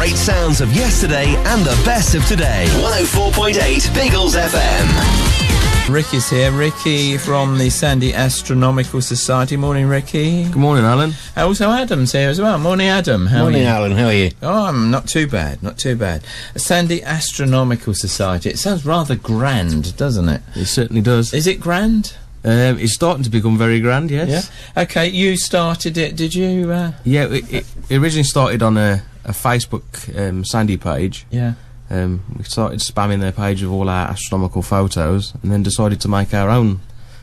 Great sounds of yesterday and the best of today. 104.8 Biggles FM. Ricky's here. Ricky from the Sandy Astronomical Society. Morning, Ricky. Good morning, Alan. Also, Adam's here as well. Morning, Adam. How are you? Alan. How are you? Oh, I'm not too bad. Not too bad. Sandy Astronomical Society. It sounds rather grand, doesn't it? It certainly does. Is it grand? It's starting to become very grand, yes. Yeah. Okay, you started it, did you? Yeah, it originally started on a Facebook Sandy page. Yeah. We started spamming their page with all our astronomical photos, and then decided to make our own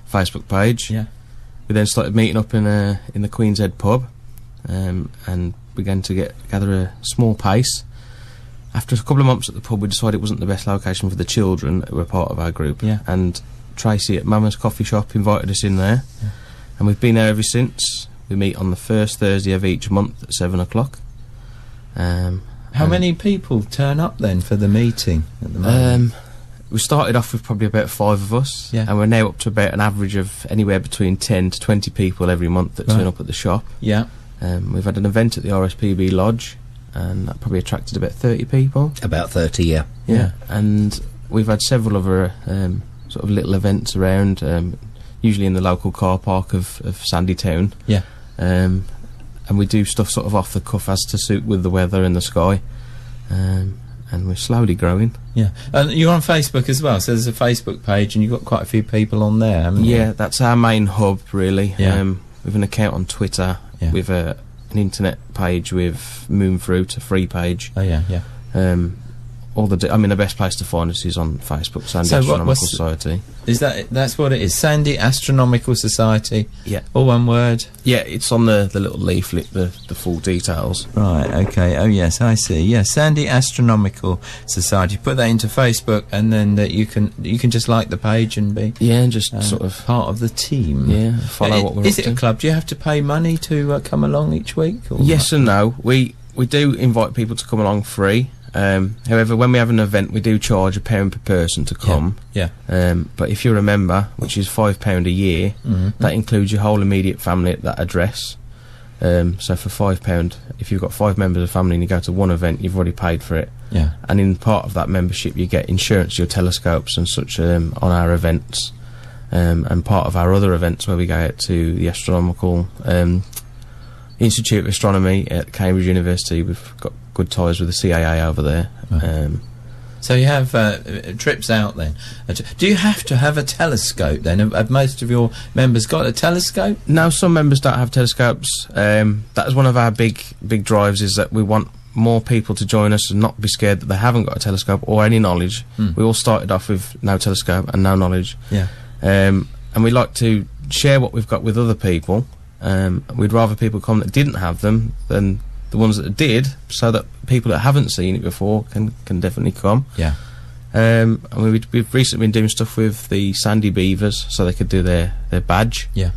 Facebook page. Yeah. We then started meeting up in the Queen's Head pub, and began to gather a small pace. After a couple of months at the pub, we decided it wasn't the best location for the children that were part of our group. Yeah. And Tracy at Mama's Coffee Shop invited us in there, and we've been there ever since. We meet on the first Thursday of each month at 7 o'clock. How many people turn up then for the meeting at the moment? We started off with probably about 5 of us, and we're now up to about an average of anywhere between 10 to 20 people every month that turn up at the shop. Yeah. We've had an event at the RSPB Lodge, and that probably attracted about 30 people. About 30, yeah. Yeah, and we've had several other sort of little events around, usually in the local car park of Sandytown. Yeah. And we do stuff sort of off the cuff as to suit with the weather and the sky. And we're slowly growing. Yeah. And you're on Facebook as well, so there's a Facebook page and you've got quite a few people on there, haven't you? Yeah, that's our main hub, really. Yeah. We've an account on Twitter. Yeah. We've an internet page with Moonfruit, a free page. Oh, yeah, yeah. The best place to find us is on Facebook, Sandy Astronomical Society. That's what it is, Sandy Astronomical Society? Yeah. All one word? Yeah, it's on the little leaflet, the full details. Right, okay, oh yes, I see. Yeah, Sandy Astronomical Society. Put that into Facebook, and then you can just like the page and be just sort of part of the team. Yeah, follow what we're up to. Is it a club? Do you have to pay money to come along each week? Or yes and no. We do invite people to come along free. However, when we have an event, we do charge £1 per person to come. Yeah. But if you're a member, which is £5 a year, that includes your whole immediate family at that address. So for £5, if you've got 5 members of the family and you go to one event, you've already paid for it. Yeah. And in part of that membership, you get insurance, your telescopes and such on our events. And part of our other events where we go out to the Astronomical Institute of Astronomy at Cambridge University, we've got good ties with the CAA over there. Right. So you have trips out then. Do you have to have a telescope then? Have most of your members got a telescope? No, some members don't have telescopes. That is one of our big drives, is that we want more people to join us and not be scared that they haven't got a telescope or any knowledge. We all started off with no telescope and no knowledge. Yeah. And we like to share what we've got with other people. We'd rather people come that didn't have them than the ones that did, so that people that haven't seen it before can definitely come. Yeah. And we've recently been doing stuff with the Sandy Beavers, so they could do their badge. Yeah.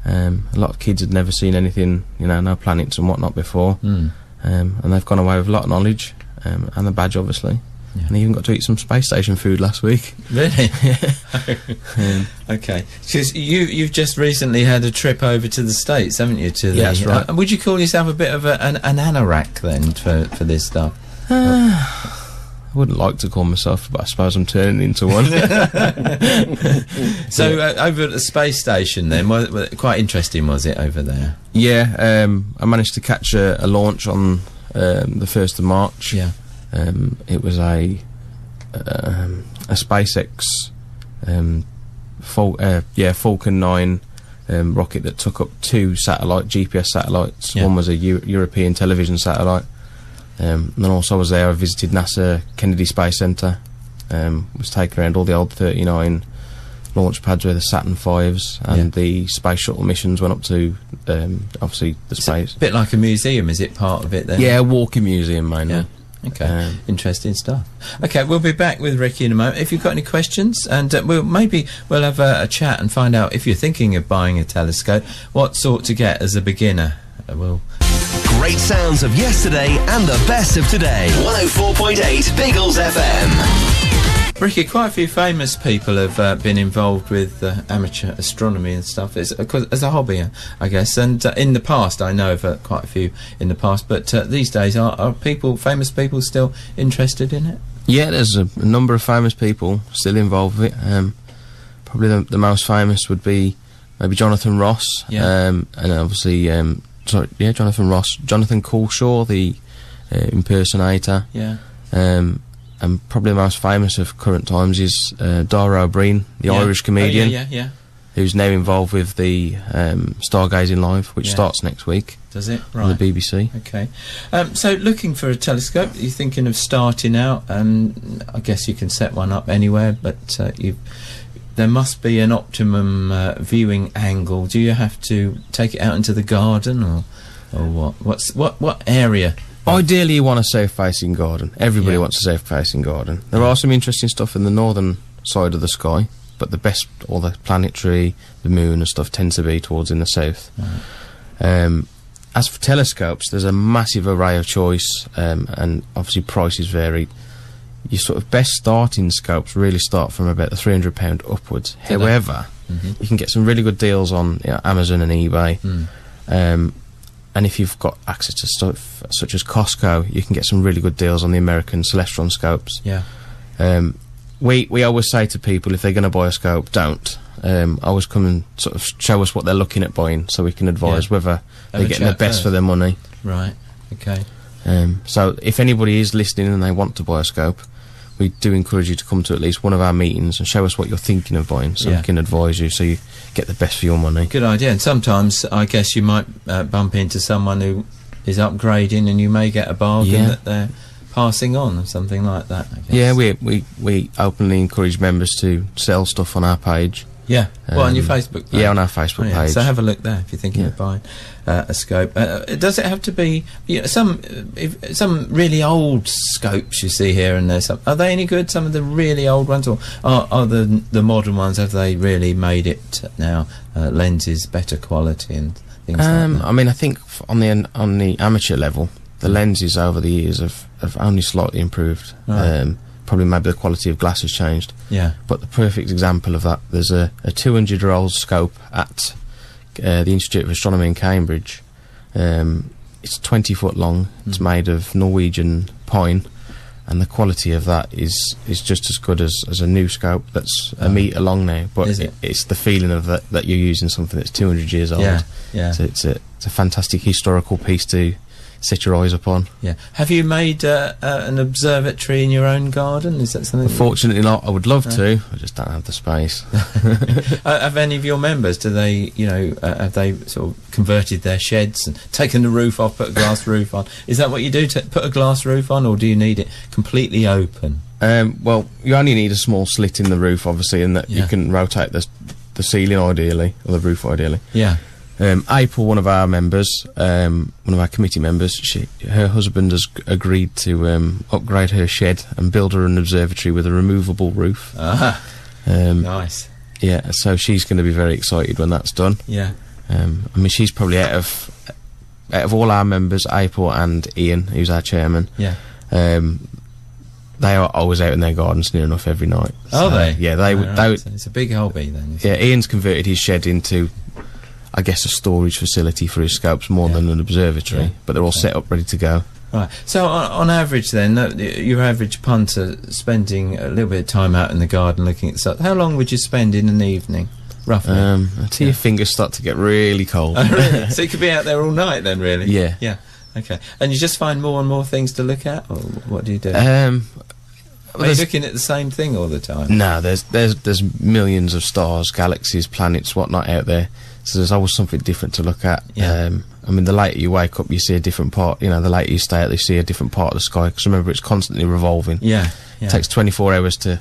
A lot of kids had never seen anything, no planets and whatnot before. And they've gone away with a lot of knowledge, and the badge, obviously. Yeah. And they even got to eat some space station food last week. Really? Okay. Because you've just recently had a trip over to the States, haven't you? Yeah, that's right. Would you call yourself a bit of an anorak then for this stuff? I wouldn't like to call myself, but I suppose I'm turning into one. So over at the space station then, quite interesting, was it, over there? Yeah, I managed to catch a launch on the 1st of March. Yeah. It was a SpaceX Falcon 9 rocket that took up 2 GPS satellites. Yeah. One was a European television satellite. And then also I was there, I visited NASA Kennedy Space Center. Was taken around all the old 39 launch pads with the Saturn V's, and the space shuttle missions went up to obviously the space. A bit like a museum, is it part of it then? Yeah, a walking museum mainly. Yeah. Okay, interesting stuff. Okay, we'll be back with Ricky in a moment. If you've got any questions, and we'll have a chat and find out if you're thinking of buying a telescope, what sort to get as a beginner. Great sounds of yesterday and the best of today. 104.8 Biggles FM. Ricky, quite a few famous people have been involved with amateur astronomy and stuff as a hobby, I guess. And in the past, I know of quite a few in the past, but these days, are famous people still interested in it? Yeah, there's a number of famous people still involved with it. Probably the most famous would be maybe Jonathan Ross, and obviously, Jonathan Ross, Jonathan Culshaw, the impersonator. Yeah. And probably the most famous of current times is Dara O'Brien, the Irish comedian, who's now involved with the Stargazing Live, which starts next week. Does it? Right. On the BBC. Okay. So looking for a telescope, you're thinking of starting out, and I guess you can set one up anywhere, but there must be an optimum viewing angle. Do you have to take it out into the garden, or what? What area? Ideally, you want a south-facing garden. Everybody wants a south-facing garden. There are some interesting stuff in the northern side of the sky, but the best, all the planetary, the moon and stuff, tends to be towards in the south. Right. As for telescopes, there's a massive array of choice, and obviously prices vary. Your sort of best starting scopes really start from about the £300 upwards. However, you can get some really good deals on Amazon and eBay. And if you've got access to stuff such as Costco, you can get some really good deals on the American Celestron scopes. Yeah. We always say to people, if they're going to buy a scope, don't. Always come and sort of show us what they're looking at buying, so we can advise whether they're getting the best for their money. Right. Okay. So if anybody is listening and they want to buy a scope, we do encourage you to come to at least one of our meetings and show us what you're thinking of buying, so we can advise you, so you get the best for your money. Good idea. And sometimes I guess you might bump into someone who is upgrading, and you may get a bargain that they're passing on or something like that, I guess. Yeah, we openly encourage members to sell stuff on our page. Yeah. Well, on your Facebook page? Yeah, on our Facebook page. So have a look there if you're thinking of buying a scope. Does it have to be some really old scopes you see here and there? Are they any good? Some of the really old ones, or are the modern ones? Have they really made it now? Lenses better quality and things like that. I mean, I think on the amateur level, the lenses over the years have only slightly improved. Right. Probably maybe the quality of glass has changed. Yeah. But the perfect example of that, there's a 200-year-old scope at the Institute of Astronomy in Cambridge. It's 20 foot long. It's made of Norwegian pine, and the quality of that is just as good as a new scope that's a metre long now. But it's the feeling of that you're using something that's 200 years old. Yeah. So it's a fantastic historical piece to set your eyes upon. Yeah. Have you made an observatory in your own garden? Is that something? Unfortunately not. I would love to. I just don't have the space. Have any of your members, do they, have they sort of converted their sheds and taken the roof off, put a glass roof on? Is that what you do, to put a glass roof on, or do you need it completely open? Well, you only need a small slit in the roof, obviously, and that you can rotate the ceiling ideally, or the roof ideally. Yeah. April, one of our members, one of our committee members, her husband has agreed to upgrade her shed and build her an observatory with a removable roof. Nice. Yeah, so she's going to be very excited when that's done. Yeah. I mean, she's probably out of all our members, April and Ian, who's our chairman. Yeah. They are always out in their gardens near enough every night. Are they? Yeah, they would. So it's a big hobby then. Yeah, Ian's converted his shed into, I guess, a storage facility for his scopes more than an observatory, but they're all set up ready to go. Right. So on average then, your average punter spending a little bit of time out in the garden looking at stuff, how long would you spend in an evening, roughly? Until your fingers start to get really cold. Oh, really? So you could be out there all night then, really? Yeah. Yeah. Okay. And you just find more and more things to look at, or what do you do? Are you looking at the same thing all the time? No, there's millions of stars, galaxies, planets, whatnot out there. So there's always something different to look at. Yeah. I mean, the later you wake up, you see a different part. The later you stay out, you see a different part of the sky. Because remember, it's constantly revolving. Yeah. It takes 24 hours to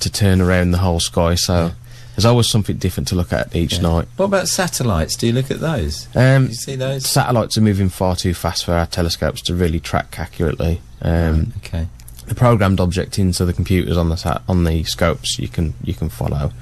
turn around the whole sky. So there's always something different to look at each night. What about satellites? Do you look at those? Do you see those? Satellites are moving far too fast for our telescopes to really track accurately. Okay. The programmed object into the computers on the scopes you can follow.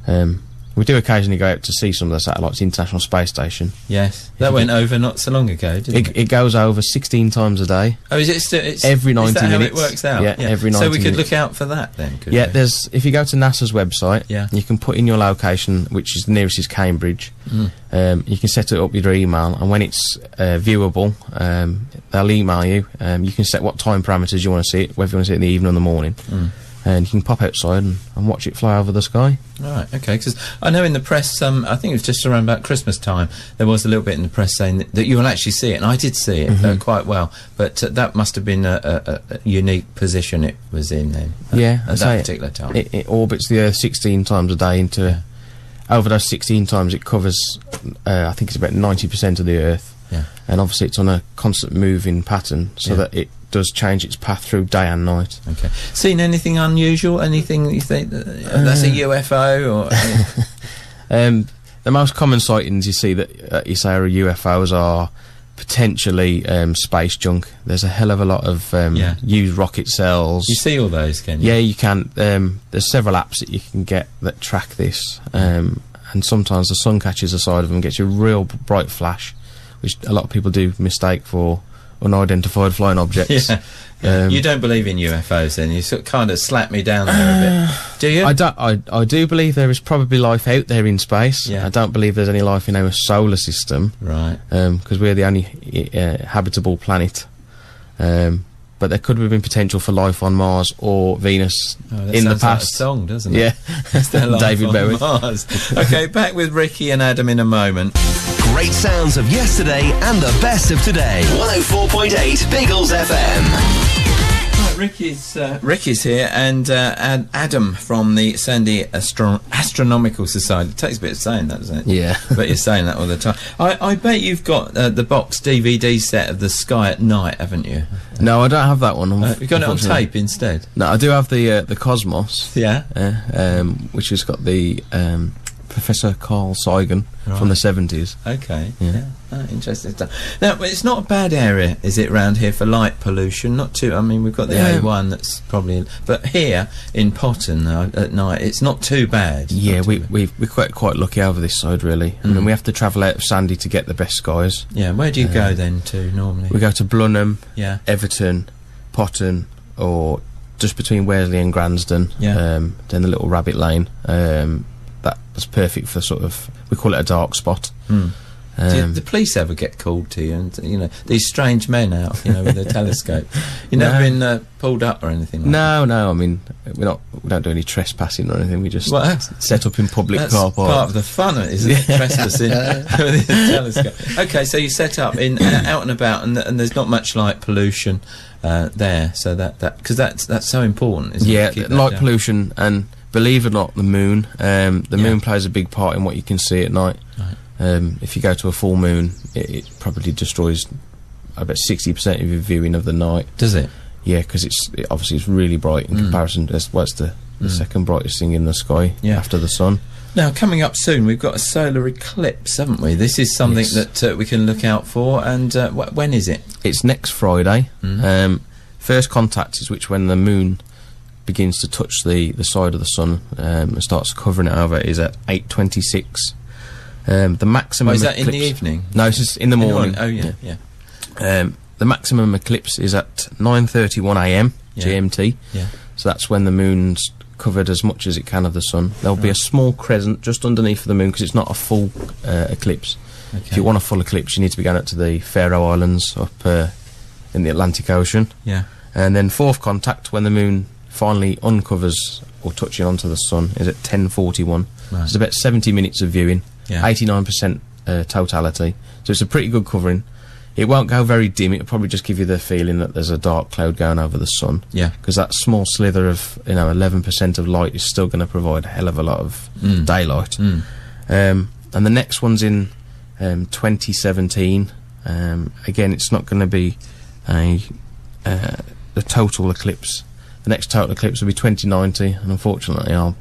Yeah. We do occasionally go out to see some of the satellites, International Space Station. Yes, that went over not so long ago, didn't it? It goes over 16 times a day. Oh, is it still? It's every 90 is that minutes. How it works out. Yeah, every 90 So we could minutes. look out for that then. Could Yeah, we? there's if you go to NASA's website, Yeah. you can put in your location, which is the nearest is Cambridge. You can set it up with your email, and when it's viewable, they'll email you. You can set what time parameters you want to see it, whether you want to see it in the evening or the morning. And you can pop outside and watch it fly over the sky. Right, okay, because I know in the press, I think it was just around about Christmas time, there was a little bit in the press saying that you will actually see it, and I did see it quite well, but that must have been a unique position it was in then, at that particular time. It orbits the Earth 16 times a day into... Over those 16 times it covers, I think it's about 90% of the Earth. Yeah. And obviously it's on a constant moving pattern, so that it does change its path through day and night. Okay. Seen anything unusual? Anything that you think that's a UFO or? The most common sightings you see that you say are UFOs are potentially space junk. There's a hell of a lot of used rocket cells. You see all those, can you? Yeah, you can. There's several apps that you can get that track this, and sometimes the sun catches the side of them and gets you a real bright flash, which a lot of people do mistake for unidentified flying objects. You don't believe in UFOs then? You sort of kind of slap me down there a bit. Do you? I do believe there is probably life out there in space. Yeah. I don't believe there's any life in our solar system. Right. Because we're the only habitable planet. But there could have been potential for life on Mars or Venus in the past. Like a song, doesn't it? Yeah. David Bowie. Mars. Okay, back with Ricky and Adam in a moment. Great sounds of yesterday and the best of today. 104.8 Biggles FM. Right, Ricky's here, and Adam from the Astronomical Society. It takes a bit of saying that, doesn't it? Yeah. But you're saying that all the time. I bet you've got the box DVD set of The Sky at Night, haven't you? No, I don't have that one. You've got it on tape instead? No, I do have the Cosmos. Yeah. Which has got the Professor Carl Sagan from the 70s. Okay. Yeah. Interesting stuff. Now, it's not a bad area, is it, round here for light pollution? Not too. I mean, we've got the A1 that's probably, but here in Potton at night, it's not too bad. Yeah, we're quite lucky over this side, really. I mean, we have to travel out of Sandy to get the best skies. Yeah. Where do you go then to normally? We go to Blunham, Yeah. Everton, Potton, or just between Wearsley and Gransden. Yeah. Then the little rabbit lane. That's perfect for sort of, we call it a dark spot. Do the police ever get called to you, and these strange men out, with a telescope? You never been pulled up or anything like that? No. I mean, we don't do any trespassing or anything. We just set up in public that's car park. part of the fun, isn't it? Trespassing with a telescope. Okay, so you set up in out and about, and there's not much light pollution there. So that because that's so important, isn't it? Yeah, Keep that light down. pollution, and believe it or not, the moon. The moon plays a big part in what you can see at night. Right. If you go to a full moon, it probably destroys about 60% of your viewing of the night. Does it? Yeah, because obviously it's really bright in comparison. It's the second brightest thing in the sky after the sun. Now, coming up soon, we've got a solar eclipse, haven't we? This is something that we can look out for, and when is it? It's next Friday. First contact is when the moon begins to touch the side of the sun and starts covering it over is at 8:26. The maximum is that eclipse, in the evening? No, it's just in the morning. Oh, yeah. The maximum eclipse is at 9:31 a.m. GMT. Yeah. So that's when the moon's covered as much as it can of the sun. There'll be a small crescent just underneath the moon because it's not a full eclipse. Okay. If you want a full eclipse, you need to be going up to the Faroe Islands up in the Atlantic Ocean. Yeah. And then fourth contact, when the moon finally uncovers or touching onto the sun, is at 10:41. Right. It's about 70 minutes of viewing. Yeah. 89% totality. So it's a pretty good covering. It won't go very dim. It'll probably just give you the feeling that there's a dark cloud going over the sun. Yeah. Because that small slither of 11% of light is still going to provide a hell of a lot of daylight. And the next one's in 2017. Again, it's not going to be the total eclipse. The next total eclipse will be 2090, and unfortunately, I'll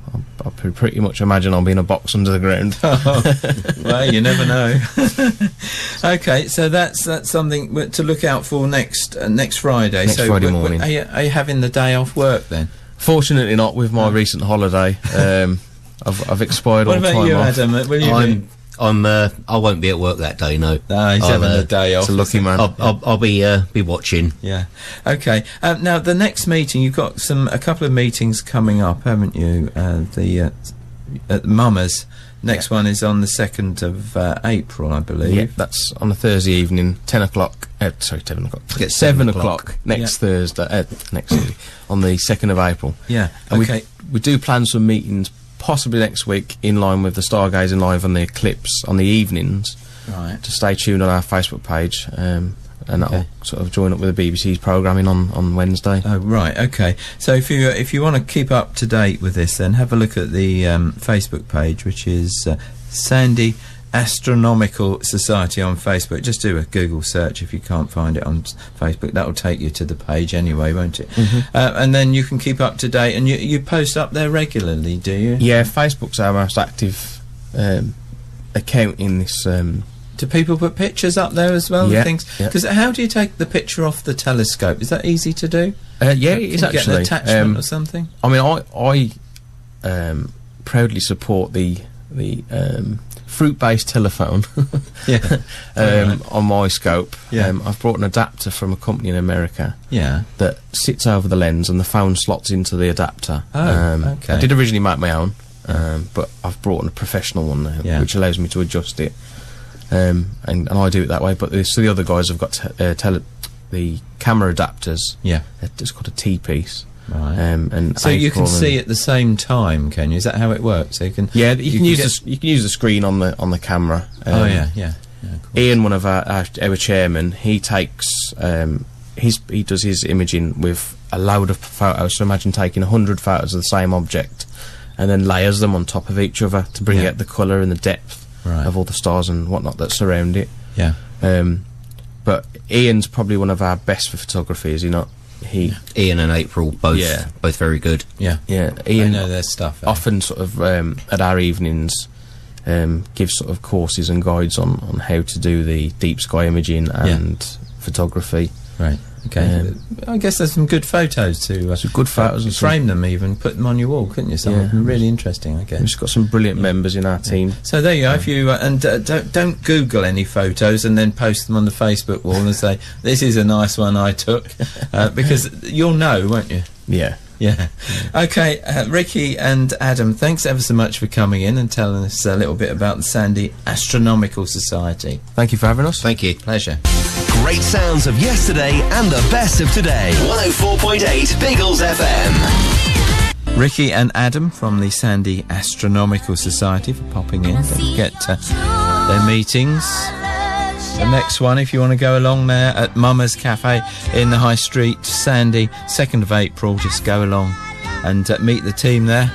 pretty much imagine I'll be in a box under the ground. Well, you never know. Okay, so that's something to look out for next Friday. Next Friday morning. Are you having the day off work then? Fortunately not, with my recent holiday. I've expired What all the about time you, off. Adam? Will you be? I won't be at work that day. No, No, he's having a day off. It's a lucky man. I'll be watching. Yeah. Okay. Now the next meeting, you've got a couple of meetings coming up, haven't you? At Mama's. Next one is on the 2nd of April, I believe. Yeah, that's on a Thursday evening, 10 o'clock. Sorry, 7 o'clock. Get 7 7 o'clock next Thursday. Next Thursday, on the 2nd of April. Yeah. And Okay. we do plan some meetings, possibly next week, in line with the Stargazing Live on the eclipse on the evenings. Right. To stay tuned on our Facebook page, and that'll Okay. sort of join up with the BBC's programming on Wednesday. Oh, right. Okay. So if you want to keep up to date with this, then have a look at the Facebook page, which is Sandy Astronomical Society on Facebook. Just do a Google search if you can't find it on Facebook. That'll take you to the page anyway, won't it? And then you can keep up to date, and you post up there regularly, do you? Yeah, Facebook's our most active account in this. Do people put pictures up there as well? Yeah, Things? yeah. Because how do you take the picture off the telescope? Is that easy to do? Yeah, it is Can you get an actually. attachment or something? I mean, I proudly support the fruit-based telephone Yeah. on my scope. Yeah. I've brought an adapter from a company in America Yeah. that sits over the lens, and the phone slots into the adapter. Oh, okay. I did originally make my own, but I've brought in a professional one now, Yeah. which allows me to adjust it. And I do it that way. But so the other guys have got the camera adapters. Yeah. It's called a T-piece. Right. And So you can April see at the same time, can you? Is that how it works? So you can. Yeah, you can use get- you can use the screen on the camera. Oh yeah, yeah. Yeah, of course. Ian, one of our chairmen, he takes he does his imaging with a load of photos. So imagine taking 100 photos of the same object, and then layers them on top of each other to bring Yeah. out the colour and the depth Right. of all the stars and whatnot that surround it. Yeah. But Ian's probably one of our best for photography, is he not? Ian and April both very good. Yeah. Yeah, They Ian know their stuff. eh? often sort of at our evenings gives sort of courses and guides on how to do the deep sky imaging and photography. Right. Okay. I guess there's some good photos to. Some good photos and frame them, even put them on your wall, couldn't you? Some of them really interesting. I guess. We've just got some brilliant members in our team. So there you go. If you don't Google any photos and then post them on the Facebook wall and say this is a nice one I took, because you'll know, won't you? Yeah. Yeah. Okay, Ricky and Adam, thanks ever so much for coming in and telling us a little bit about the Sandy Astronomical Society. Thank you for having us. Thank you. Pleasure. Great sounds of yesterday and the best of today. 104.8 Biggles FM. Ricky and Adam from the Sandy Astronomical Society for popping in. Don't forget their meetings. The next one, if you want to go along there, at Mama's Cafe in the High Street, Sandy, 2nd of April, just go along and meet the team there.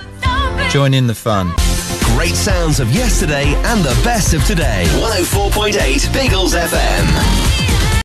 Join in the fun. Great sounds of yesterday and the best of today. 104.8 Biggles FM.